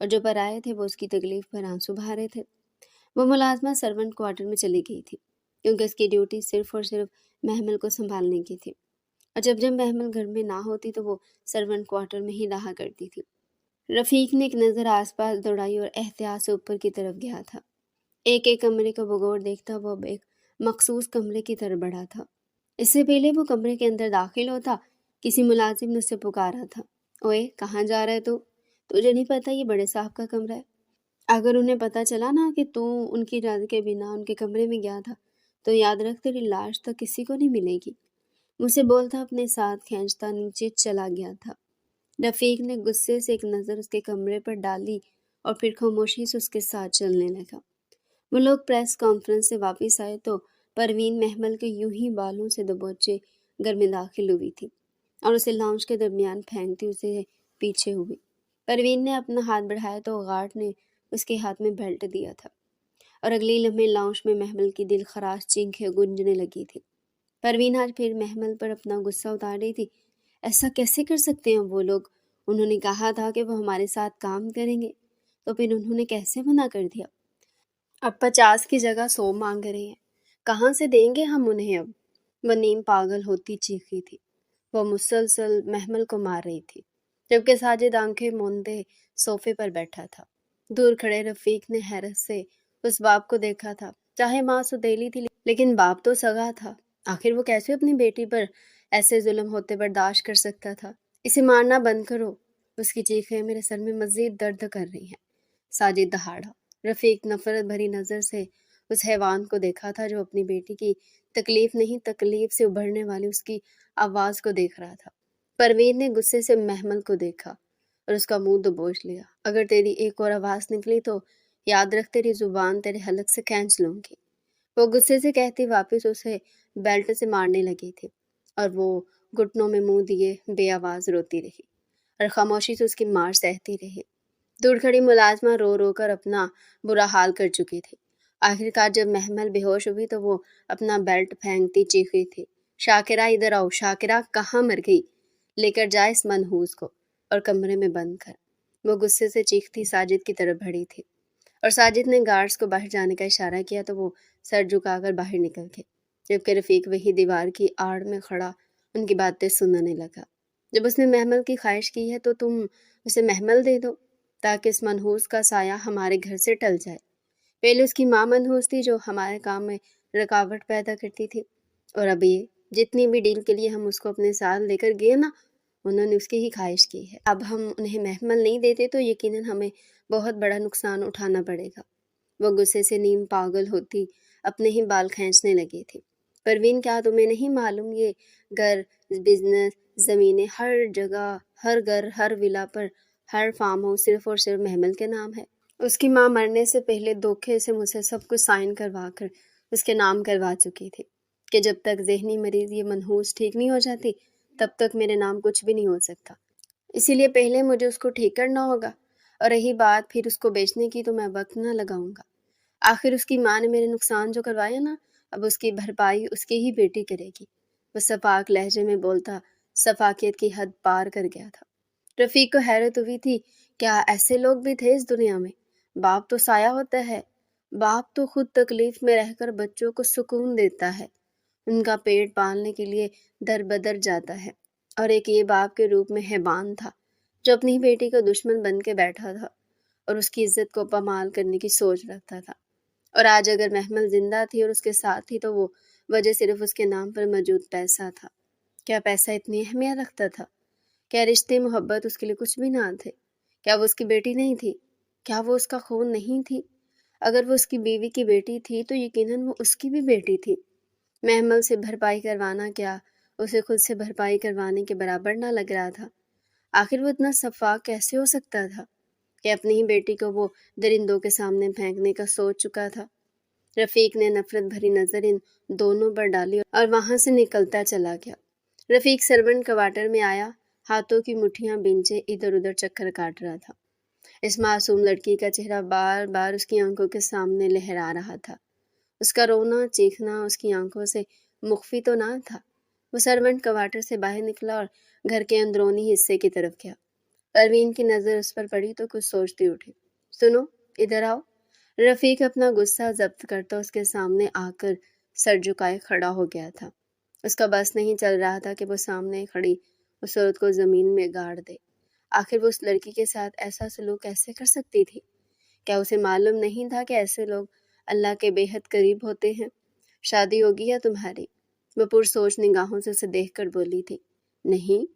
اور جو پرائے تھے وہ اس کی تکلیف پر آنسو بہا رہے تھے۔ وہ ملازمہ سرونٹ کوارٹر میں چلی گئی تھی کیونکہ اس کی ڈیوٹی صرف اور صرف محمل کو سنبھالنے کی تھی، اور جب محمل گھر میں نہ ہوتی تو وہ سرونٹ کوارٹر میں ہی رہا کرتی تھی۔ رفیق نے ایک نظر آس پاس دوڑائی اور احتیاط سے اوپر کی طرف گیا تھا۔ ایک کمرے کو بغور دیکھتا وہ اب ایک مخصوص کمرے کی طرف بڑھا تھا۔ اس سے پہلے وہ کمرے کے اندر داخل ہوتا کسی ملازم نے اسے پکارا تھا، اوئے کہاں جا رہا ہے تو؟ تجھے نہیں پتا یہ بڑے صاحب کا کمرہ ہے؟ اگر انہیں پتا چلا نا کہ تو ان کی اجازت کے بنا ان کے کمرے میں گیا تھا تو یاد رکھ تیری لاش تک کسی کو نہیں ملے گی۔ مجھے بولتا اپنے ساتھ کھینچتا نیچے چلا گیا تھا۔ رفیق نے غصے سے ایک نظر اس کے کمرے پر ڈالی اور پھر خاموشی سے اس کے ساتھ چلنے لگا۔ وہ لوگ پریس کانفرنس سے واپس آئے تو پروین محمل کے یوں ہی بالوں سے دبوچے گھر میں داخل ہوئی تھی اور اسے لاؤنج کے درمیان پھینکتی اسے پیچھے ہوئی۔ پروین نے اپنا ہاتھ بڑھایا تو گارڈ نے اس کے ہاتھ میں بیلٹ دیا تھا اور اگلی لمحے لاؤنج میں محمل کی دل خراش چیخیں گونجنے لگی تھی۔ پروین آج پھر محمل پر اپنا غصہ اتار رہی تھی۔ ایسا کیسے کر سکتے ہیں وہ لوگ؟ انہوں نے کہا تھا کہ وہ ہمارے ساتھ کام کریں گے، تو پھر انہوں نے کیسے منع کر دیا؟ اب 50 کی جگہ 100 مانگ رہے ہیں، کہاں سے دیں گے ہم انہیں اب؟ وہ نیم پاگل ہوتی چیخی تھی۔ وہ مسلسل محمل کو مار رہی تھی جبکہ ساجد آنکھیں موندے صوفے پر بیٹھا تھا۔ دور کھڑے رفیق نے حیرت سے اس باپ کو دیکھا تھا۔ چاہے ماں سوتیلی تھی لیکن باپ تو سگا تھا، آخر وہ کیسے اپنی بیٹی پر ایسے ظلم ہوتے برداشت کر سکتا تھا؟ اسے مارنا بند کرو، اس کی چیخیں میرے سر میں مزید درد کر رہی ہیں۔ ساجد دہاڑا۔ رفیق نفرت بھری نظر سے اس حیوان کو دیکھا تھا جو اپنی بیٹی کی تکلیف نہیں تکلیف سے ابھرنے والی اس کی آواز کو دیکھ رہا تھا۔ پروین نے غصے سے محمل کو دیکھا اور اس کا منہ دبوچ لیا۔ اگر تیری ایک اور آواز نکلی تو یاد رکھ تیری زبان تیرے حلق سے کھینچ لوں گی۔ وہ غصے سے کہتی واپس اسے بیلٹ سے مارنے لگی تھی اور وہ گھٹنوں میں منہ دیے بے آواز روتی رہی اور خاموشی سے اس کی مار سہتی رہی۔ دور کھڑی ملازمہ رو رو کر اپنا برا حال کر چکی تھی۔ آخرکار جب محمل بے ہوش ہوئی تو وہ اپنا بیلٹ پھینکتی چیخی تھی، شاکرہ ادھر آؤ، شاکرہ کہاں مر گئی؟ لے کر جائے اس منحوس کو اور کمرے میں بند کر۔ وہ غصے سے چیختی ساجد کی طرف بڑھی تھی اور ساجد نے گارڈز کو باہر جانے کا اشارہ کیا تو وہ سر جھکا کر باہر نکل گئے، جبکہ رفیق وہی دیوار کی آڑ میں کھڑا ان کی باتیں سننے لگا۔ جب اس نے محمل کی خواہش کی ہے تو تم اسے محمل دے دو تاکہ اس منحوس کا سایہ ہمارے گھر سے ٹل جائے۔ پہلے اس کی ماں منحوس تھی جو ہمارے کام میں رکاوٹ پیدا کرتی تھی، اور اب یہ جتنی بھی ڈیل کے لیے ہم اس کو اپنے ساتھ لے کر گئے نا، انہوں نے اس کی ہی خواہش کی ہے۔ اب ہم انہیں محمل نہیں دیتے تو یقیناً ہمیں بہت بڑا نقصان اٹھانا پڑے گا۔ وہ غصے سے نیم پاگل ہوتی اپنے ہی بال کھینچنے لگی تھی۔ پروین کیا تمہیں نہیں معلوم یہ گھر، بزنس، زمینیں، ہر جگہ، ہر گھر، ہر ولا پر ہر فارم ہاؤس صرف اور صرف محمل کے نام ہے؟ اس کی ماں مرنے سے پہلے دھوکے سے مجھ سے سب کچھ سائن کروا کر اس کے نام کروا چکی تھی کہ جب تک ذہنی مریض یہ منحوس ٹھیک نہیں ہو جاتی تب تک میرے نام کچھ بھی نہیں ہو سکتا۔ اسی لیے پہلے مجھے اس کو ٹھیک کرنا ہوگا، اور رہی بات پھر اس کو بیچنے کی تو میں وقت نہ لگاؤں گا۔ آخر اس کی ماں نے میرے نقصان جو کروایا نا، اب اس کی بھرپائی اس کی ہی بیٹی کرے گی۔ وہ سفاک لہجے میں بولتا سفاکیت کی حد پار کر گیا تھا۔ رفیق کو حیرت ہوئی تھی، کیا ایسے لوگ بھی تھے اس دنیا میں؟ باپ تو سایہ ہوتا ہے، باپ تو خود تکلیف میں رہ کر بچوں کو سکون دیتا ہے، ان کا پیٹ پالنے کے لیے در بدر جاتا ہے، اور ایک یہ باپ کے روپ میں حیوان تھا جو اپنی بیٹی کا دشمن بن کے بیٹھا تھا اور اس کی عزت کو پامال کرنے کی سوچ رکھتا تھا۔ اور آج اگر محمل زندہ تھی اور اس کے ساتھ تھی تو وہ وجہ صرف اس کے نام پر موجود پیسہ تھا۔ کیا پیسہ اتنی اہمیت رکھتا تھا؟ کیا رشتے محبت اس کے لیے کچھ بھی نہ تھے؟ کیا وہ اس کی بیٹی نہیں تھی؟ کیا وہ اس کا خون نہیں تھی؟ اگر وہ اس کی بیوی کی بیٹی تھی تو یقیناً وہ اس کی بھی بیٹی تھی۔ محمل سے بھرپائی کروانا کیا اسے خود سے بھرپائی کروانے کے برابر نہ لگ رہا تھا؟ آخر وہ اتنا شفاق کیسے ہو سکتا تھا کہ اپنی ہی بیٹی کو وہ درندوں کے سامنے پھینکنے کا سوچ چکا تھا؟ رفیق نے نفرت بھری نظر ان دونوں پر ڈالی اور وہاں سے نکلتا چلا گیا۔ رفیق سرونٹ کوارٹر میں آیا، ہاتھوں کی مٹھیاں بھینچے ادھر ادھر چکر کاٹ رہا تھا۔ اس معصوم لڑکی کا چہرہ بار بار اس کی آنکھوں کے سامنے لہرا رہا تھا۔ اس کا رونا چیخنا اس کی آنکھوں سے مخفی تو نہ تھا۔ وہ سرونٹ کوارٹر سے باہر نکلا اور گھر کے اندرونی حصے کی طرف گیا۔ پروین کی نظر اس پر پڑی تو کچھ سوچتی اٹھی۔ سنو، ادھر آؤ۔ رفیق اپنا غصہ ضبط کرتا اس کے سامنے آ کر سر جھکائے کھڑا ہو گیا تھا۔ اس کا بس نہیں چل رہا تھا کہ وہ سامنے کھڑی اس عورت کو زمین میں گاڑ دے۔ آخر وہ اس لڑکی کے ساتھ ایسا سلوک کیسے کر سکتی تھی؟ کیا اسے معلوم نہیں تھا کہ ایسے لوگ اللہ کے بے حد قریب ہوتے ہیں؟ شادی ہوگی یا تمہاری؟ وہ پرسوچ نگاہوں سے اسے دیکھ کر بولی تھی۔ نہیں،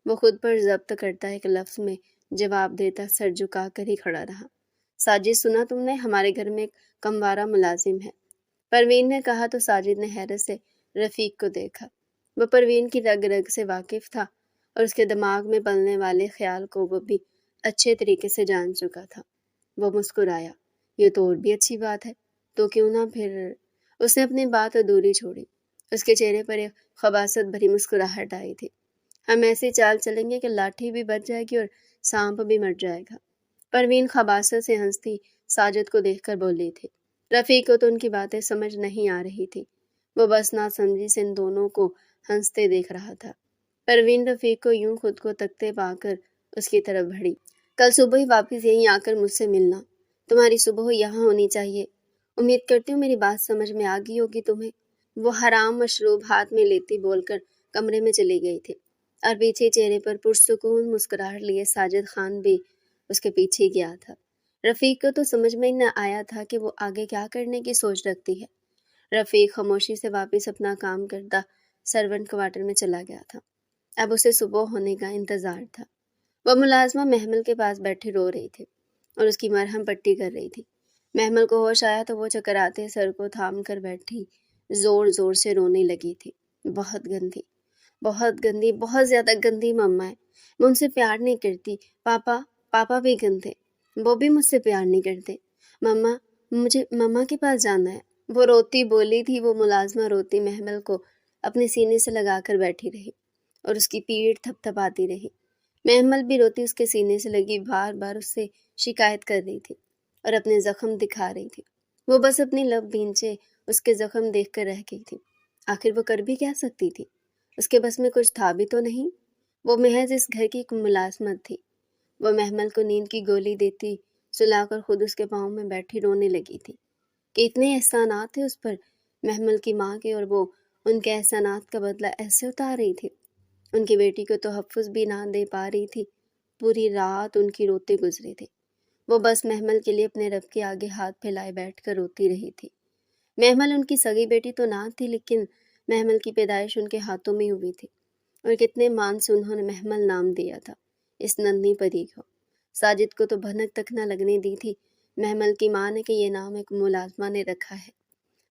وہ خود پر ضبط کرتا ایک لفظ میں جواب دیتا سر جھکا کر ہی کھڑا رہا۔ ساجد، سنا تم نے؟ ہمارے گھر میں ایک کموارہ ملازم ہے، پروین نے کہا تو ساجد نے حیرت سے رفیق کو دیکھا۔ وہ پروین کی رگ رگ سے واقف تھا اور اس کے دماغ میں پلنے والے خیال کو وہ بھی اچھے طریقے سے جان چکا تھا۔ وہ مسکرایا۔ یہ تو اور بھی اچھی بات ہے، تو کیوں نہ پھر… اس نے اپنی بات ادھوری چھوڑی۔ اس کے چہرے پر ایک خباثت بھری مسکراہٹ آئی تھی۔ ہم ایسی چال چلیں گے کہ لاٹھی بھی بچ جائے گی اور سانپ بھی مر جائے گا۔ پروین خباثت سے ہنستی ساجد کو دیکھ کر بولی تھی۔ رفیق کو تو ان کی باتیں سمجھ نہیں آ رہی تھی۔ وہ بس ناسمجھی سے ان دونوں کو ہنستے دیکھ رہا تھا۔ پروین رفیق کو یوں خود کو تکتے پا کر اس کی طرف بڑھی۔ کل صبح ہی واپس یہیں آ کر مجھ سے ملنا۔ تمہاری صبح یہاں ہونی چاہیے۔ امید کرتی ہوں میری بات سمجھ میں آ گئی ہوگی تمہیں۔ وہ حرام مشروب ہاتھ میں لیتی بول کر کمرے میں چلی گئی تھی اور پیچھے چہرے پر پرسکون مسکراہٹ لیے ساجد خان بھی اس کے پیچھے گیا تھا۔ رفیق کو تو سمجھ میں نہ آیا تھا کہ وہ آگے کیا کرنے کی سوچ رکھتی ہے۔ رفیق خاموشی سے واپس اپنا کام کرتا سرونٹ کوارٹر میں چلا گیا تھا۔ اب اسے صبح ہونے کا انتظار تھا۔ وہ ملازمہ محمل کے پاس بیٹھی رو رہی تھی اور اس کی مرہم پٹی کر رہی تھی۔ محمل کو ہوش آیا تو وہ چکراتے سر کو تھام کر بیٹھی زور زور سے رونے لگی تھی۔ بہت گندی، بہت گندی، بہت زیادہ گندی مما ہے۔ میں ان سے پیار نہیں کرتی۔ پاپا بھی گندے، وہ بھی مجھ سے پیار نہیں کرتے۔ مما، مجھے مما کے پاس جانا ہے، وہ روتی بولی تھی۔ وہ ملازمہ روتی محمل کو اپنے سینے سے لگا کر بیٹھی رہی اور اس کی پیٹھ تھپ تھپاتی رہی۔ محمل بھی روتی اس کے سینے سے لگی بار بار اس سے شکایت کر رہی تھی اور اپنے زخم دکھا رہی تھی۔ وہ بس اپنی لب بھینچے اس کے زخم دیکھ کر رہ گئی تھی۔ آخر وہ کر بھی کیا سکتی تھی؟ اس کے بس میں کچھ تھا بھی تو نہیں۔ وہ محض اس گھر کی ملازمت تھی۔ وہ محمل کو نیند کی گولی دیتی سلا کر خود اس کے پاؤں میں بیٹھی رونے لگی تھی کہ اتنے احسانات تھے اس پر محمل کی ماں کے، اور وہ ان کے احسانات کا بدلہ ایسے اتار رہی تھی۔ ان کی بیٹی کو تحفظ بھی نہ دے پا رہی تھی۔ پوری رات ان کی روتے گزری تھی۔ وہ بس محمل کے لیے اپنے رب کے آگے ہاتھ پھیلائے بیٹھ کر روتی رہی تھی۔ محمل ان کی سگی بیٹی تو نہ تھی، لیکن محمل کی پیدائش ان کے ہاتھوں میں ہوئی تھی اور کتنے مان سے انہوں نے محمل نام دیا تھا اس ننھی پری کو۔ ساجد کو تو بھنک تک نہ لگنے دی تھی محمل کی ماں نے کہ یہ نام ایک ملازمہ نے رکھا ہے،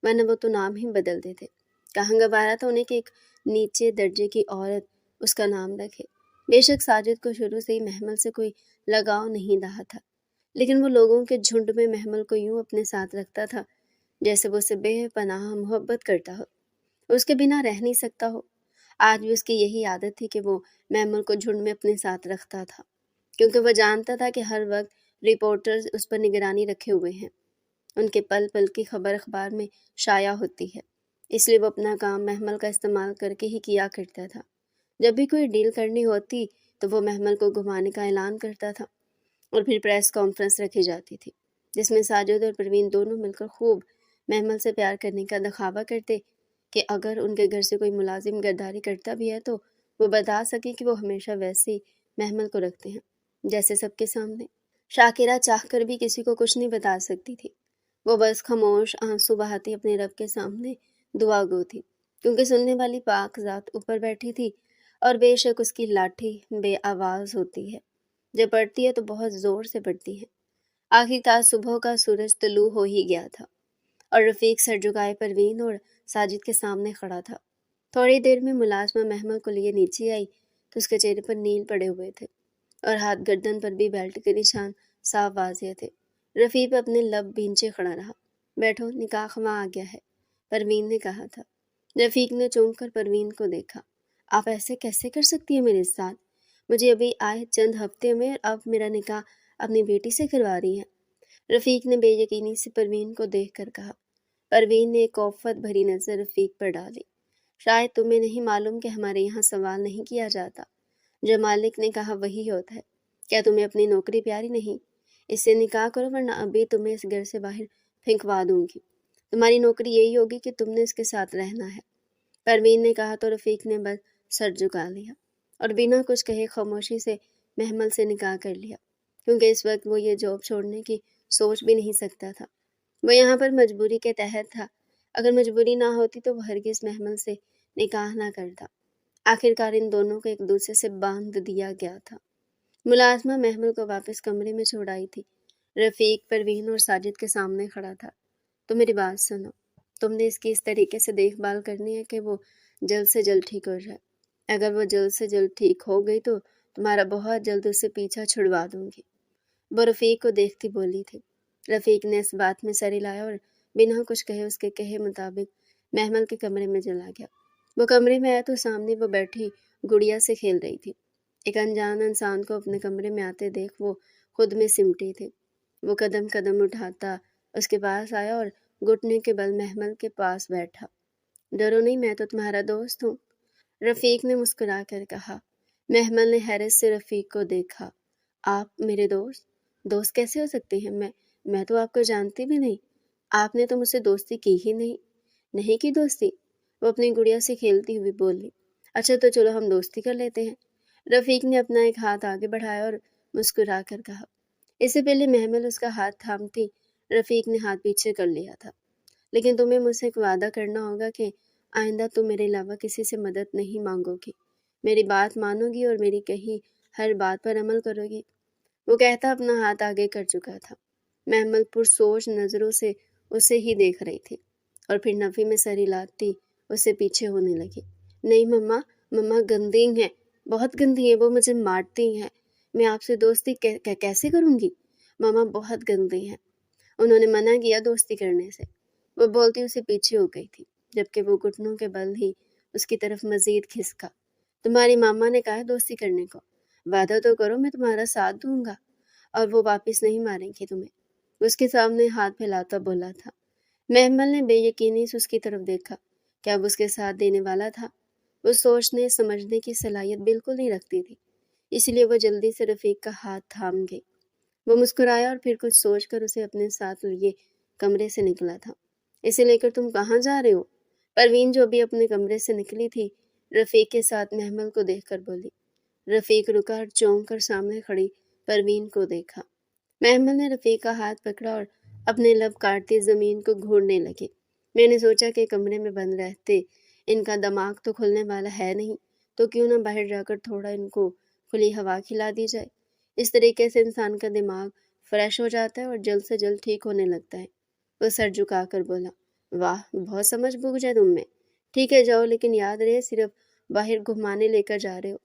ورنہ وہ تو نام ہی بدل دیتے۔ کہاں گوارا تھا انہیں کہ ایک نیچے درجے کی عورت اس کا نام رکھے۔ بے شک ساجد کو شروع سے ہی محمل سے کوئی لگاؤ نہیں رہا تھا، لیکن وہ لوگوں کے جھنڈ میں محمل کو یوں اپنے ساتھ رکھتا تھا جیسے وہ اسے بے پناہ محبت کرتا ہو، اس کے بنا رہ نہیں سکتا ہو۔ آج بھی اس کی یہی عادت تھی کہ وہ محمل کو جھنڈ میں اپنے ساتھ رکھتا تھا، کیونکہ وہ جانتا تھا کہ ہر وقت رپورٹرز اس پر نگرانی رکھے ہوئے ہیں، ان کے پل پل کی خبر اخبار میں شائع ہوتی ہے، اس لیے وہ اپنا کام محمل کا استعمال کر کے ہی کیا کرتا تھا۔ جب بھی کوئی ڈیل کرنی ہوتی تو وہ محمل کو گھمانے کا اعلان کرتا تھا اور پھر پریس کانفرنس رکھی جاتی تھی جس میں ساجد اور پروین دونوں مل کر خوب محمل سے پیار کرنے کا دکھاوا کرتے کہ اگر ان کے گھر سے کوئی ملازم غداری کرتا بھی ہے تو وہ بتا سکے کہ وہ ہمیشہ ویسے ہی محمل کو رکھتے ہیں جیسے سب کے سامنے۔ شاکرہ چاہ کر بھی کسی کو کچھ نہیں بتا سکتی تھی، وہ بس خاموش آنسو بہاتی اپنے رب کے سامنے دعا گو تھی، کیونکہ سننے والی پاک ذات اوپر بیٹھی تھی اور بے شک اس کی لاٹھی بے آواز ہوتی ہے، جب پڑتی ہے تو بہت زور سے پڑتی ہے۔ آخر کار صبح کا سورج طلوع ہو ہی گیا تھا اور رفیق سر جھکائے پروین اور ساجد کے سامنے کھڑا تھا۔ تھوڑی دیر میں ملازمہ محمل کو لیے نیچے آئی تو اس کے چہرے پر نیل پڑے ہوئے تھے اور ہاتھ گردن پر بھی بیلٹ کے نشان صاف واضح تھے۔ رفیق اپنے لب بھینچے کھڑا رہا۔ بیٹھو، نکاح خواہ آ گیا ہے، پروین نے کہا تھا۔ رفیق نے چونک کر پروین کو دیکھا۔ آپ ایسے کیسے کر سکتی ہیں میرے ساتھ؟ مجھے ابھی آئے چند ہفتے میں اور اب میرا نکاح اپنی بیٹی سے کروا رہی ہیں، رفیق نے بے یقینی سے پروین کو دیکھ کر کہا۔ پروین نے ایک آفت بھری نظر رفیق پر ڈالی۔ شاید تمہیں نہیں معلوم کہ ہمارے یہاں سوال نہیں کیا جاتا، جو مالک نے کہا وہی ہوتا ہے۔ کیا تمہیں اپنی نوکری پیاری نہیں؟ اس سے نکاح کرو ورنہ ابھی تمہیں اس گھر سے باہر پھینکوا دوں گی۔ تمہاری نوکری یہی ہوگی کہ تم نے اس کے ساتھ رہنا ہے۔ پروین نے کہا تو رفیق نے بس سر جھکا لیا اور بنا کچھ کہے خاموشی سے محمل سے نکاح کر لیا، کیونکہ اس وقت وہ یہ جاب چھوڑنے کی سوچ بھی نہیں سکتا تھا۔ وہ یہاں پر مجبوری کے تحت تھا، اگر مجبوری نہ ہوتی تو وہ ہرگز محمل سے نکاح نہ کرتا۔ آخرکار ان دونوں کو ایک دوسرے سے باندھ دیا گیا تھا۔ ملازمہ محمل کو واپس کمرے میں چھوڑ آئی تھی۔ رفیق، پروین اور ساجد کے سامنے کھڑا تھا۔ تو میری بات سنو، تم نے اس کی اس طریقے سے دیکھ بھال کرنی ہے کہ وہ جلد سے جلد ٹھیک ہو جائے۔ اگر وہ جلد سے جلد ٹھیک ہو گئی تو تمہارا بہت جلد اس سے پیچھا چھڑوا دوں گی۔ وہ رفیق کو دیکھتی بولی تھی۔ رفیق نے اس بات میں سر ہلایا اور بنا کچھ کہے اس کے کہے مطابق محمل کے کمرے میں چلا گیا۔ وہ کمرے میں آیا تو سامنے وہ بیٹھی گڑیا سے کھیل رہی تھی۔ ایک انجان انسان کو اپنے کمرے میں آتے دیکھ وہ خود میں سمٹی تھی۔ وہ قدم قدم اٹھاتا اس کے پاس آیا اور گھٹنے کے بل محمل کے پاس بیٹھا۔ ڈرو نہیں، میں تو تمہارا دوست ہوں، رفیق نے مسکرا کر کہا۔ محمل نے حیرت سے رفیق کو دیکھا۔ آپ میرے دوست کیسے ہو سکتے ہیں؟ میں تو آپ کو جانتی بھی نہیں۔ آپ نے تو مجھ سے دوستی کی ہی نہیں کی دوستی، وہ اپنی گڑیا سے کھیلتی ہوئی بولی۔ اچھا تو چلو ہم دوستی کر لیتے ہیں، رفیق نے اپنا ایک ہاتھ آگے بڑھایا اور مسکرا کر کہا۔ اس سے پہلے محمل اس کا ہاتھ تھامتی رفیق نے ہاتھ پیچھے کر لیا تھا۔ لیکن تمہیں مجھ سے ایک وعدہ کرنا ہوگا کہ آئندہ تم میرے علاوہ کسی سے مدد نہیں مانگو گی، میری بات مانو گی اور میری کہی ہر بات پر عمل کرو گی۔ وہ کہتا اپنا ہاتھ آگے کر چکا تھا۔ محمل پرسوچ نظروں سے اسے ہی دیکھ رہی تھی اور پھر نفی میں سر ہلاتی اس سے پیچھے ہونے لگی۔ نہیں مما گندی ہیں، بہت گندی ہیں، وہ مجھے مارتی ہیں، میں آپ سے دوستی کیسے کروں گی؟ ماما بہت گندی ہیں۔ انہوں نے منع کیا دوستی کرنے سے۔ وہ بولتی اسے پیچھے ہو گئی تھی، جبکہ وہ گھٹنوں کے بل ہی اس کی طرف مزید کھسکا۔ تمہاری ماما نے کہا دوستی کرنے کو، وعدہ تو کرو میں تمہارا ساتھ دوں گا اور وہ واپس نہیں ماریں گی تمہیں، اس کے سامنے ہاتھ پھیلاتا بولا تھا۔ محمل نے بے یقینی سے اس کی طرف دیکھا، کیا وہ اس کے ساتھ دینے والا تھا؟ وہ سوچنے سمجھنے کی صلاحیت بالکل نہیں رکھتی تھی، اس لیے وہ جلدی سے رفیق کا ہاتھ تھام گئی۔ وہ مسکرایا اور پھر کچھ سوچ کر اسے اپنے ساتھ لیے کمرے سے نکلا تھا۔ اسے لے کر تم کہاں جا رہے ہو؟ پروین جو بھی اپنے کمرے سے نکلی تھی رفیق کے ساتھ محمل کو دیکھ کر بولی۔ رفیق رکا اور چونک کر سامنے کھڑی پروین کو دیکھا۔ محمل نے رفیق کا ہاتھ پکڑا اور اپنے لب کاٹتے زمین کو گھوڑنے لگے۔ میں نے سوچا کہ کمرے میں بند رہتے ان کا دماغ تو کھلنے والا ہے نہیں، تو کیوں نہ باہر جا کر تھوڑا ان کو کھلی ہوا کھلا دی جائے۔ اس طریقے سے انسان کا دماغ فریش ہو جاتا ہے اور جلد سے جلد ٹھیک ہونے لگتا ہے۔ وہ سر جھکا کر بولا، واہ بہت سمجھ بوجھ ہے تم میں۔ ٹھیک ہے جاؤ، لیکن یاد رہے صرف باہر گھمانے لے کر جا رہے ہو،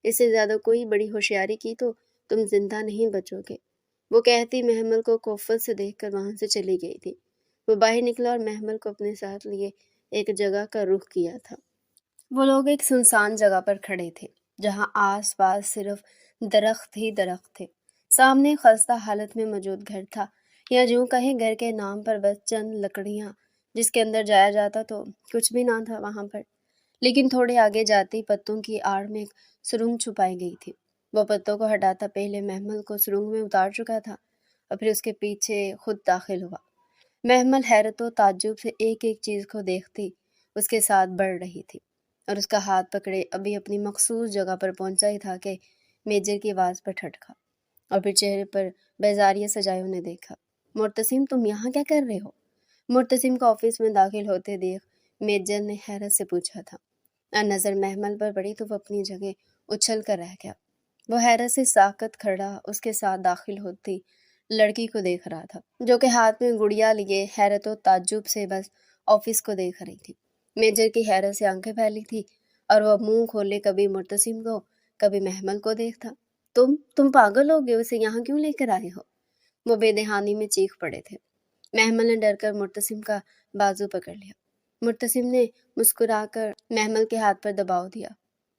اس سے زیادہ کوئی بڑی ہوشیاری کی تو تم زندہ نہیں بچو گے۔ وہ کہتی محمل کو کوفت سے دیکھ کر وہاں سے چلی گئی تھی۔ وہ باہر نکلا اور محمل کو اپنے ساتھ لیے ایک جگہ کا رخ کیا تھا۔ وہ لوگ ایک سنسان جگہ پر کھڑے تھے جہاں آس پاس صرف درخت ہی درخت تھے۔ سامنے خستہ حالت میں موجود گھر تھا، یا یوں کہیں گھر کے نام پر بس چند لکڑیاں، جس کے اندر جایا جاتا تو کچھ بھی نہ تھا وہاں پر۔ لیکن تھوڑے آگے جاتے ہی پتوں کی آڑ میں ایک سرنگ چھپائی گئی تھی۔ وہ پتوں کو ہٹاتا پہلے محمل کو سرنگ میں اتار چکا تھا اور پھر اس کے پیچھے خود داخل ہوا۔ محمل حیرت و تعجب سے ایک ایک چیز کو دیکھتی اس کے ساتھ بڑھ رہی تھی اور اس کا ہاتھ پکڑے ابھی اپنی مخصوص جگہ پر پہنچا ہی تھا کہ میجر کی آواز پر ٹھٹکا اور پھر چہرے پر بیزاریاں سجائے انہیں دیکھا۔ مرتسم تم یہاں کیا کر رہے ہو؟ مرتسم کو آفس میں داخل ہوتے دیکھ میجر نے حیرت سے پوچھا تھا۔ نظر محمل پر پڑی تو وہ اپنی جگہ اچھل کر رہ گیا۔ وہ حیرت سے ساکت کھڑا اس کے ساتھ داخل ہوتی لڑکی کو دیکھ رہا تھا، جو کہ ہاتھ میں گڑیا لیے حیرت و تعجب سے بس آفس کو دیکھ رہی تھی۔ میجر کی حیرت سے آنکھیں پھیلی تھی اور وہ منہ کھولے کبھی مرتسم کو کبھی محمل کو دیکھتا۔ تم پاگل ہو گئے، اسے یہاں کیوں لے کر آئے ہو؟ وہ بے دہانی میں چیخ پڑے تھے۔ محمل نے ڈر کر مرتسم کا بازو پکڑ لیا۔ مرتسم نے مسکرا کر محمل کے ہاتھ پر دباؤ دیا۔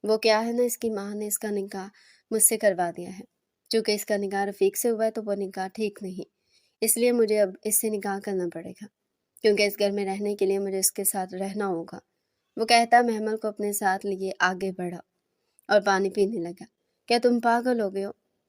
وہ کیا ہے نا، اس کی ماں نے اس کا نکاح مجھ سے کروا دیا ہے۔ چونکہ اس کا نکاح رفیق سے ہوا ہے تو وہ نکاح ٹھیک نہیں، اس لیے مجھے اب اس سے نکاح کرنا پڑے گا، کیونکہ اس گھر میں رہنے کے لیے مجھے اس کے ساتھ رہنا ہوگا۔ وہ کہتا محمل کو اپنے ساتھ لیے آگے بڑھا اور پانی پینے لگا۔ کیا تم پاگل ہو گئے ہو؟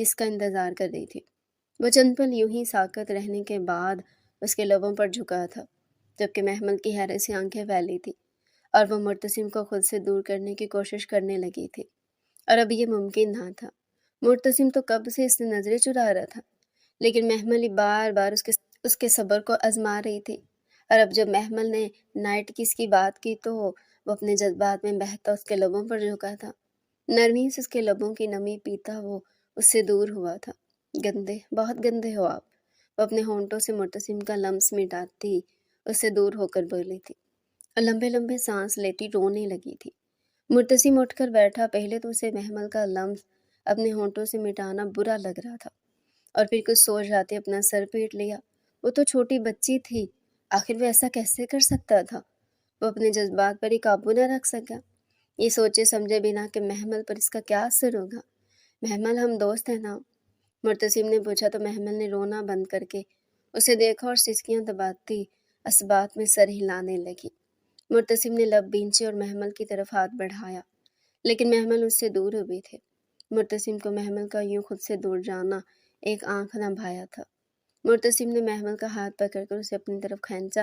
کس کا انتظار کر رہی تھی۔ وہ چند پل یوں ہی ساکت رہنے کے بعد اس کے لبوں پر جھکا تھا، جبکہ محمل کی حیرت سے آنکھیں پھیلی تھی اور وہ مرتسم کو خود سے دور کرنے کی کوشش کرنے لگی تھی، اور اب یہ ممکن نہ تھا۔ مرتسم تو کب سے اس سے نظریں چرا رہا تھا، لیکن محمل بار بار اس کے صبر کو آزما رہی تھی، اور اب جب محمل نے نائٹ کس کی بات کی تو وہ اپنے جذبات میں بہتا اس کے لبوں پر جھکا تھا۔ نرمی سے اس کے لبوں کی نمی پیتا وہ اس سے دور ہوا تھا۔ گندے، بہت گندے ہو آپ، وہ اپنے ہونٹوں سے مرتسم کا لمس مٹاتی اس سے دور ہو کر بولی تھی، اور لمبے لمبے سانس لیتی رونے لگی تھی۔ مرتسم اٹھ کر بیٹھا۔ پہلے تو اسے محمل کا لمس اپنے ہونٹوں سے مٹانا برا لگ رہا تھا، اور پھر کچھ سوچ جاتے اپنا سر پیٹ لیا۔ وہ تو چھوٹی بچی تھی، آخر وہ ایسا کیسے کر سکتا تھا؟ وہ اپنے جذبات پر ہی قابو نہ رکھ سکا۔ یہ سوچے سمجھے بنا کہ محمل پر اس کا کیا اثر ہوگا۔ محمل، ہم دوست ہیں نا؟ مرتسم نے پوچھا تو محمل نے رونا بند کر کے اسے دیکھا اور سسکیاں دباتی اس بات میں سر ہلانے لگی۔ مرتسم نے لب بینچے اور محمل کی طرف ہاتھ بڑھایا، لیکن محمل اس سے دور ہوئے تھے۔ مرتسم کو محمل کا یوں خود سے دور جانا ایک آنکھ نہ بھایا تھا۔ مرتسم نے محمل کا ہاتھ پکڑ کر اسے اپنی طرف کھینچا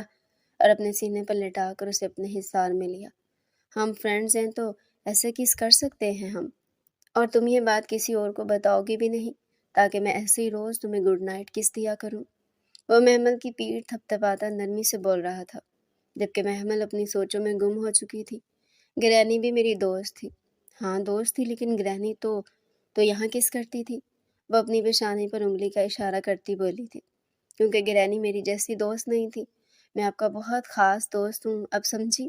اور اپنے سینے پر لٹا کر اسے اپنے حصار میں لیا۔ ہم فرینڈز ہیں تو ایسے کس کر سکتے ہیں ہم، اور تم یہ بات کسی اور کو بتاؤ گی بھی نہیں، تاکہ میں ایسے ہی روز تمہیں گڈ نائٹ کس دیا کروں۔ وہ محمل کی پیٹھ تھپتھپاتا نرمی سے بول رہا تھا، جبکہ محمل اپنی سوچوں میں گم ہو چکی تھی۔ گرینی بھی میری دوست تھی۔ ہاں دوست تھی، لیکن گرینی تو یہاں کس کرتی تھی؟ وہ اپنی پیشانی پر انگلی کا اشارہ کرتی بولی تھی، کیونکہ گرینی میری جیسی دوست نہیں تھی، میں آپ کا بہت خاص دوست ہوں، اب سمجھی؟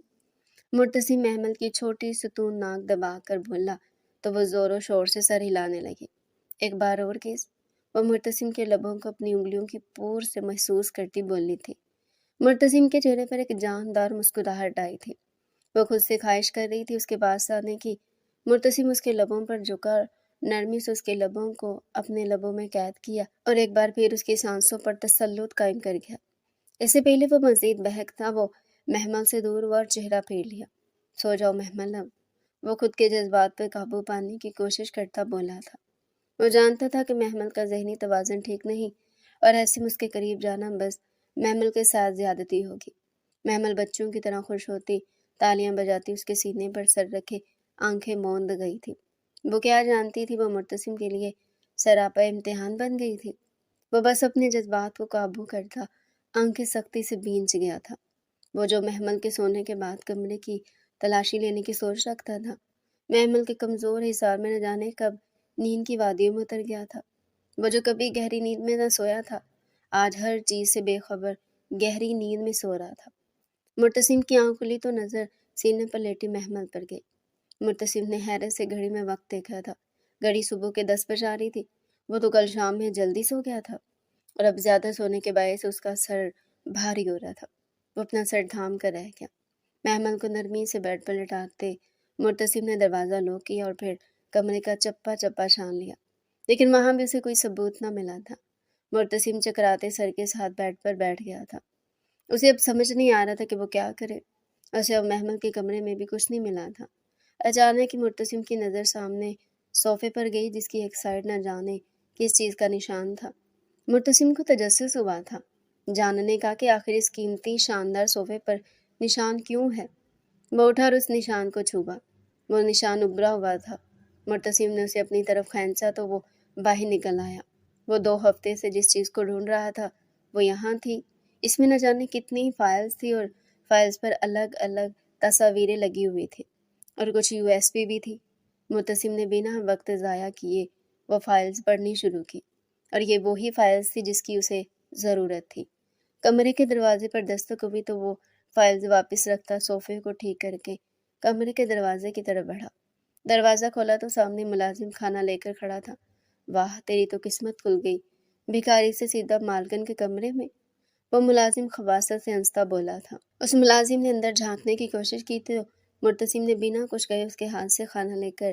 مرتسم محمل کی چھوٹی ستون ناک دبا کر بولا تو وہ زور و شور سے سر ہلانے لگی۔ ایک بار اور کس؟ وہ مرتسم کے لبوں کو اپنی انگلیوں کی پور سے محسوس کرتی بولی تھی۔ مرتسم کے چہرے پر ایک جاندار مسکراہٹ آئی تھی۔ وہ خود سے خواہش کر رہی تھی اس کے پاس آنے کی۔ مرتسم اس کے لبوں پر جھکا، نرمی سے اس کے لبوں کو اپنے لبوں میں قید کیا اور ایک بار پھر اس کی سانسوں پر تسلط قائم کر گیا۔ اس سے پہلے وہ مزید بہک تھا، وہ محمل سے دور ہوا اور چہرہ پھیر لیا۔ سو جاؤ محمل اب، وہ خود کے جذبات پر قابو پانے کی کوشش کرتا بولا تھا۔ وہ جانتا تھا کہ محمل کا ذہنی توازن ٹھیک نہیں، اور ایسے میں اس کے قریب جانا بس محمل کے ساتھ زیادتی ہوگی۔ محمل بچوں کی طرح خوش ہوتی، تالیاں بجاتی اس کے سینے پر سر رکھے آنکھیں موند گئی تھی۔ وہ کیا جانتی تھی، وہ مرتسم کے لیے سراپا امتحان بن گئی تھی۔ وہ بس اپنے جذبات کو قابو کرتا آنکھیں سختی سے بینچ گیا تھا۔ وہ جو محمل کے سونے کے بعد کمرے کی تلاشی لینے کی سوچ رکھتا تھا، محمل کے کمزور حصار میں نہ جانے کب نیند کی وادیوں میں اتر گیا تھا۔ وہ جو کبھی گہری نیند میں نہ سویا تھا، آج ہر چیز سے بے خبر گہری نیند میں سو رہا تھا۔ مرتسم کی آنکھ کھلی تو نظر سینے پر لیٹی محمل پر گئی۔ مرتسم نے حیرت سے گھڑی میں وقت دیکھا تھا۔ گھڑی صبح کے 10 بجا رہی تھی۔ وہ تو کل شام میں جلدی سو گیا تھا، اور اب زیادہ سونے کے باعث اس کا سر بھاری ہو رہا تھا۔ وہ اپنا سر تھام کر رہ گیا۔ محمل کو نرمی سے بیڈ پر لٹاتے مرتسم نے دروازہ لوک کیا اور پھر کمرے کا چپا چپا چھان لیا، لیکن وہاں بھی اسے کوئی ثبوت نہ ملا تھا۔ مرتسم چکراتے سر کے ساتھ بیڈ پر بیٹھ گیا تھا۔ اسے اب سمجھ نہیں آ رہا تھا کہ وہ کیا کرے۔ اسے اب محمل کے کمرے میں بھی کچھ نہیں ملا تھا۔ اچانک ہی مرتسم کی نظر سامنے صوفے پر گئی، جس کی ایک سائڈ نہ جانے کس چیز کا نشان تھا۔ مرتسم کو تجسس ہوا تھا جاننے کا کہ آخر اس قیمتی شاندار صوفے پر نشان کیوں ہے۔ وہ اٹھا اور اس نشان کو چھوا۔ وہ نشان ابھرا ہوا تھا۔ مرتسم نے اسے اپنی طرف کھینچا تو وہ باہر نکل آیا۔ وہ 2 ہفتے سے جس چیز کو ڈھونڈ رہا تھا وہ یہاں تھی۔ اس میں نہ جانے کتنی فائلز تھی، اور فائلز پر الگ الگ تصاویریں لگی ہوئی تھی، اور کچھ USB بھی تھی۔ مرتسم نے بنا وقت ضائع کیے وہ فائلز پڑھنی شروع کی، اور یہ وہی فائلز تھی جس کی اسے ضرورت تھی۔ کمرے کے دروازے پر دستک ہوئی تو وہ فائلز واپس رکھتا صوفے کو ٹھیک کر کے کمرے کے دروازے کی طرف بڑھا۔ دروازہ کھولا تو سامنے ملازم کھانا لے کر کھڑا تھا۔ واہ، تیری تو قسمت کھل گئی، بھکاری سے سیدھا مالکن کے کمرے میں، وہ ملازم خباثت سے ہنستا بولا تھا۔ اس ملازم نے اندر جھانکنے کی کوشش کی تو مرتسم نے بنا کچھ کہے اس کے ہاتھ سے کھانا لے کر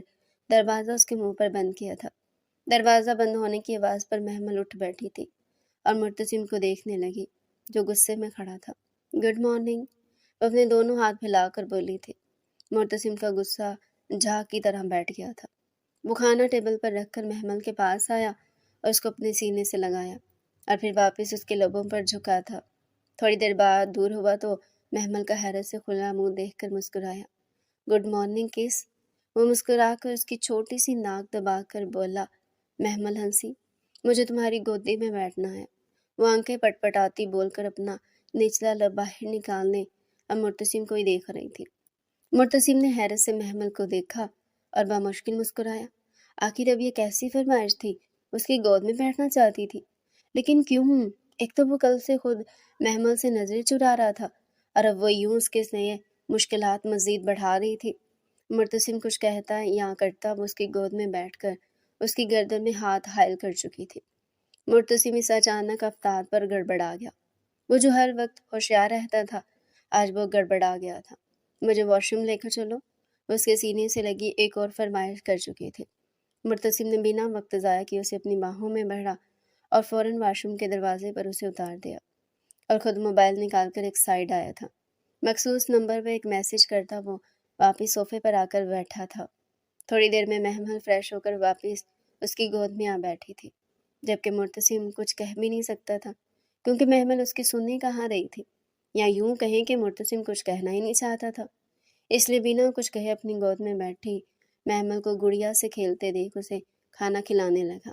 دروازہ اس کے منہ پر بند کیا تھا۔ دروازہ بند ہونے کی آواز پر محمل اٹھ بیٹھی تھی اور مرتسم کو دیکھنے لگی، جو غصے میں کھڑا تھا۔ گڈ مارننگ، وہ اپنے دونوں ہاتھ پھیلا کر بولی تھی۔ مرتسم کا غصہ جھاگ کی طرح بیٹھ گیا تھا۔ وہ کھانا ٹیبل پر رکھ کر محمل کے پاس آیا اور اس کو اپنے سینے سے لگایا اور پھر واپس اس کے لبوں پر جھکا تھا۔ تھوڑی دیر بعد دور ہوا تو محمل کا حیرت سے کھلا منہ دیکھ کر مسکرایا۔ گڈ مارننگ کس۔ وہ مسکرا کر اس کی چھوٹی سی ناک دبا کر بولا۔ محمل ہنسی۔ مجھے تمہاری گودی میں بیٹھنا ہے۔ وہ آنکھیں پٹ پٹاتی بول کر اپنا نچلا لب باہر نکالنے اب مرتسم کو ہی دیکھ رہی تھی۔ مرتسم نے حیرت سے محمل کو دیکھا اور بامشکل مسکرایا۔ آخر اب یہ کیسی فرمائش تھی؟ اس کی گود میں بیٹھنا چاہتی تھی، لیکن کیوں؟ ایک تو وہ کل سے خود محمل سے نظریں چرا رہا تھا اور اب وہ یوں اس کے لیے مشکلات مزید بڑھا رہی تھی۔ مرتسم کچھ کہتا یا کرتا وہ اس کی گود میں بیٹھ کر اس کی گردن میں ہاتھ حائل کر چکی تھی۔ مرتسم اس اچانک افتاد پر گڑبڑا گیا۔ وہ جو ہر وقت ہوشیار رہتا تھا آج وہ گڑبڑا گیا تھا۔ مجھے واش روم لے کر چلو، وہ اس کے سینے سے لگی ایک اور فرمائش کر چکے تھے۔ مرتسم نے بنا وقت ضائع کیے اسے اپنی باہوں میں بھرا اور فوراً واش روم کے دروازے پر اسے اتار دیا اور خود موبائل نکال کر ایک سائڈ آیا تھا۔ مخصوص نمبر پہ ایک میسج کرتا وہ واپس صوفے پر آ کر بیٹھا تھا۔ تھوڑی دیر میں محمل فریش ہو کر واپس اس کی گود میں آ بیٹھی تھی، جبکہ مرتسم کچھ کہہ بھی نہیں سکتا تھا کیونکہ محمل اس کی سننے کہاں رہی تھی، یا یوں کہیں کہ مرتسم کچھ کہنا ہی نہیں چاہتا تھا، اس لیے بنا کچھ کہے اپنی گود میں بیٹھی محمل کو گڑیا سے کھیلتے دیکھ اسے کھانا کھلانے لگا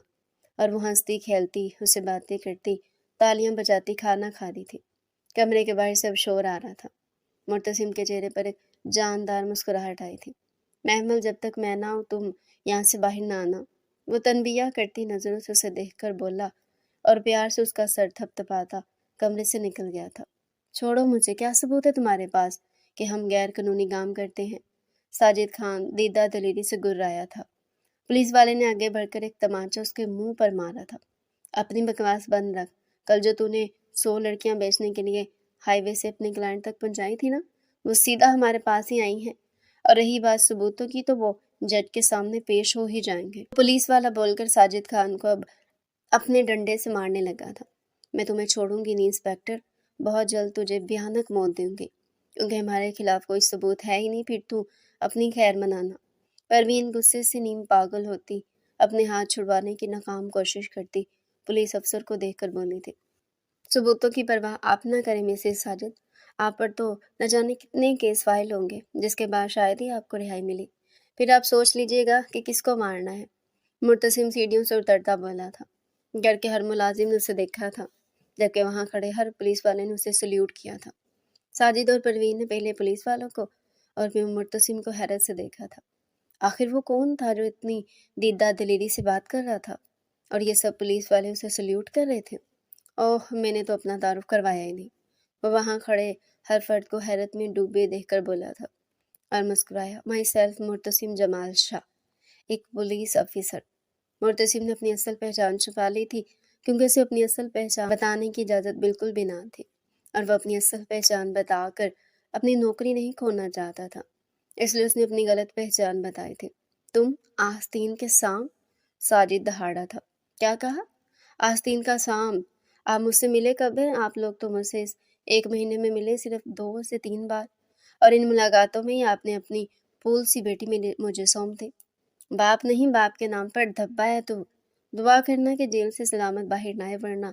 اور وہ ہنستی کھیلتی اسے باتیں کرتی تالیاں بجاتی کھانا کھا رہی تھی۔ کمرے کے باہر سے اب شور آ رہا تھا۔ مرتسم کے چہرے پر ایک جاندار مسکراہٹ آئی تھی۔ محمل جب تک میں نہ آؤں تم یہاں سے باہر نہ آنا، وہ تنبیہ کرتی نظروں سے اسے دیکھ کر بولا اور پیار سے اس کا سر تھپ تھپاتا کمرے سے نکل گیا تھا۔ چھوڑو مجھے، کیا ثبوت ہے تمہارے پاس کہ ہم غیر قانونی کام کرتے ہیں؟ ساجد خان دیدہ دلیری سے گرایا تھا۔ پولیس والے نے آگے بڑھ کر ایک تمانچہ اس کے منہ پر مارا تھا۔ اپنی بکواس بند رکھ، کل جو تو نے 100 لڑکیاں بیچنے کے لیے ہائی وے سے اپنے کلائنٹ تک پہنچائی تھی نا، وہ سیدھا ہمارے پاس ہی آئی ہیں، اور رہی بات ثبوتوں کی تو وہ جج کے سامنے پیش ہو ہی جائیں گے۔ پولیس والا بول کر ساجد خان کو اب اپنے ڈنڈے سے مارنے لگا تھا۔ میں تمہیں چھوڑوں گی نہیں انسپیکٹر، بہت جلد تجھے بھیانک موت دوں گی، کیونکہ ہمارے خلاف کوئی ثبوت ہے ہی نہیں، پھر تو اپنی خیر منانا۔ پروین غصے سے نیم پاگل ہوتی اپنے ہاتھ چھڑوانے کی ناکام کوشش کرتی پولیس افسر کو دیکھ کر بولی تھی۔ ثبوتوں کی پرواہ آپ نہ کریں مسز ساجد، آپ پر تو نہ جانے کتنے کیس فائل ہوں گے جس کے بعد شاید ہی آپ کو رہائی ملی، پھر آپ سوچ لیجئے گا کہ کس کو مارنا ہے۔ مرتسم سیڑھیوں سے اترتا بولا تھا۔ گھر کے ہر ملازم نے اسے دیکھا تھا، جبکہ وہاں کھڑے ہر پولیس والے نے اسے سلیوٹ کیا تھا۔ ساجد اور پروین نے پہلے پولیس والوں کو اور پھر مرتسم کو حیرت سے دیکھا تھا۔ آخر وہ کون تھا جو اتنی دیدہ دلیری سے بات کر رہا تھا اور یہ سب پولیس والے اسے سلیوٹ کر رہے تھے؟ اوہ، میں نے تو اپنا تعارف کروایا ہی نہیں۔ وہ وہاں کھڑے ہر فرد کو حیرت میں ڈوبے دیکھ کر بولا تھا اور مسکرایا۔ مائی سیلف مرتسم جمال شاہ، ایک پولیس افیسر۔ مرتسم نے اپنی اصل پہچان چھپا لی تھی کیونکہ اسے اپنی اصل پہچان بتانے کی اجازت بالکل بھی نہ تھی، اور وہ اپنی اصل پہچان بتا کر اپنی نوکری نہیں کھونا چاہتا تھا، اس لیے اس نے اپنی غلط پہچان بتائی تھی۔ تم آستین کے سام؟ ساجد دہاڑا تھا۔ کیا کہا؟ آستین کا سام؟ آپ مجھ سے ملے کب ہیں؟ آپ لوگ تو مجھ سے اس 1 مہینے میں ملے صرف 2 سے 3 بار، اور ان ملاقاتوں میں ہی آپ نے اپنی پھول سی بیٹی مجھے سونپ دی۔ باپ نہیں، باپ کے نام پر دھبا ہے تو دعا کرنا کہ جیل سے سلامت باہر نہ آئے، ورنہ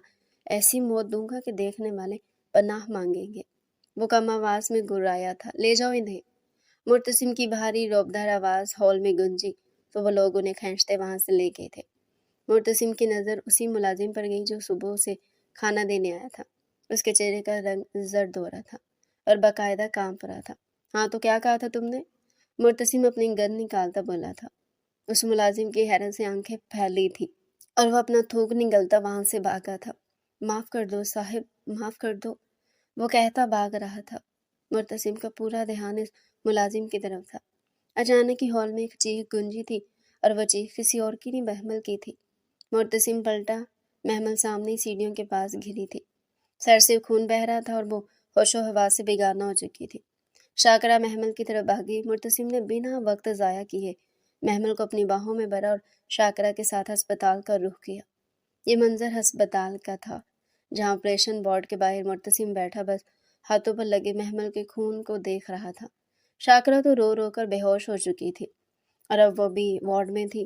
ایسی موت دوں گا کہ دیکھنے والے پناہ مانگیں گے۔ وہ کم آواز میں گرایا تھا۔ لے جاؤ انہیں۔ مرتسم کی بھاری روبدار آواز ہال میں گونجی تو وہ لوگ انہیں کھینچتے وہاں سے لے گئے تھے۔ مرتسم کی نظر اسی ملازم پر گئی جو صبح سے کھانا دینے آیا تھا۔ اس کے چہرے کا رنگ زرد ہو رہا تھا اور باقاعدہ کانپ رہا تھا۔ ہاں تو کیا کہا تھا تم نے؟ مرتسم اپنی گن نکالتا بولا تھا۔ اس ملازم کی حیرت سے آنکھیں پھیلی تھی اور وہ اپنا تھوک نگلتا وہاں سے بھاگا تھا۔ معاف کر دو صاحب، معاف کر دو، وہ کہتا بھاگ رہا تھا۔ مرتسم کا پورا دھیان اس ملازم کی طرف تھا۔ اچانک ہی ہال میں ایک چیخ گونجی تھی اور وہ چیخ کسی اور کی نہیں محمل کی تھی۔ مرتسم پلٹا، محمل سامنے سیڑھیوں کے پاس گری تھی۔ سر سے خون بہہ رہا تھا اور وہ ہوش و حواس سے بیگانہ ہو چکی تھی۔ شاکرہ محمل کی طرف بھاگی۔ مرتسم نے بنا وقت ضائع کیے محمل کو اپنی باہوں میں بھرا اور شاکرہ کے ساتھ ہسپتال کا رخ کیا۔ یہ منظر ہسپتال کا تھا جہاں آپریشن وارڈ کے باہر مرتسم بیٹھا بس ہاتھوں پر لگے محمل کے خون کو دیکھ رہا تھا۔ شاکرہ تو رو رو کر بے ہوش ہو چکی تھی اور اب وہ بھی وارڈ میں تھی۔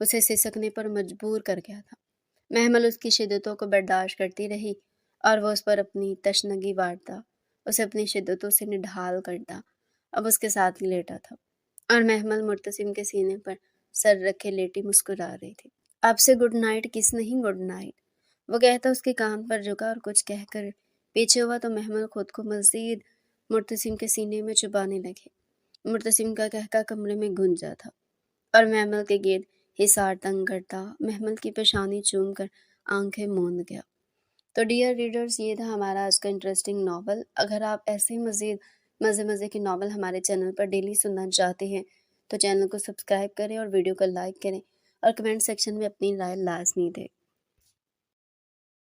اسے سسکنے پر مجبور کر گیا تھا۔ محمل اس کی شدتوں کو برداشت کرتی رہی اور وہ اس پر اپنی تشنگی بانٹتا، اسے اپنی شدتوں سے نڈھال کرتا۔ اب اس کے ساتھ ہی لیٹا تھا اور محمل مرتسم کے سینے پر سر رکھے لیٹی مسکرا رہی تھی۔ آپ سے گڈ نائٹ کس نہیں گڈ نائٹ، وہ کہتا اس کے کان پر جھکا اور کچھ کہہ کر پیچھے ہوا تو محمل خود کو مزید مرتسم کے سینے میں چبانے لگے۔ مرتسم کا کہکا کمرے میں گونجا تھا اور محمل کے گرد حصار تنگ کرتا محمل کی پیشانی چوم کر آنکھیں موند گیا۔ تو ڈیئر ریڈرز، یہ تھا ہمارا آج کا انٹرسٹنگ ناول۔ اگر آپ ایسے مزید مزے کے ناول ہمارے چینل پر ڈیلی سننا چاہتے ہیں تو چینل کو سبسکرائب کریں اور ویڈیو کو لائک کریں اور کمنٹ سیکشن میں اپنی رائے لازمی دیں۔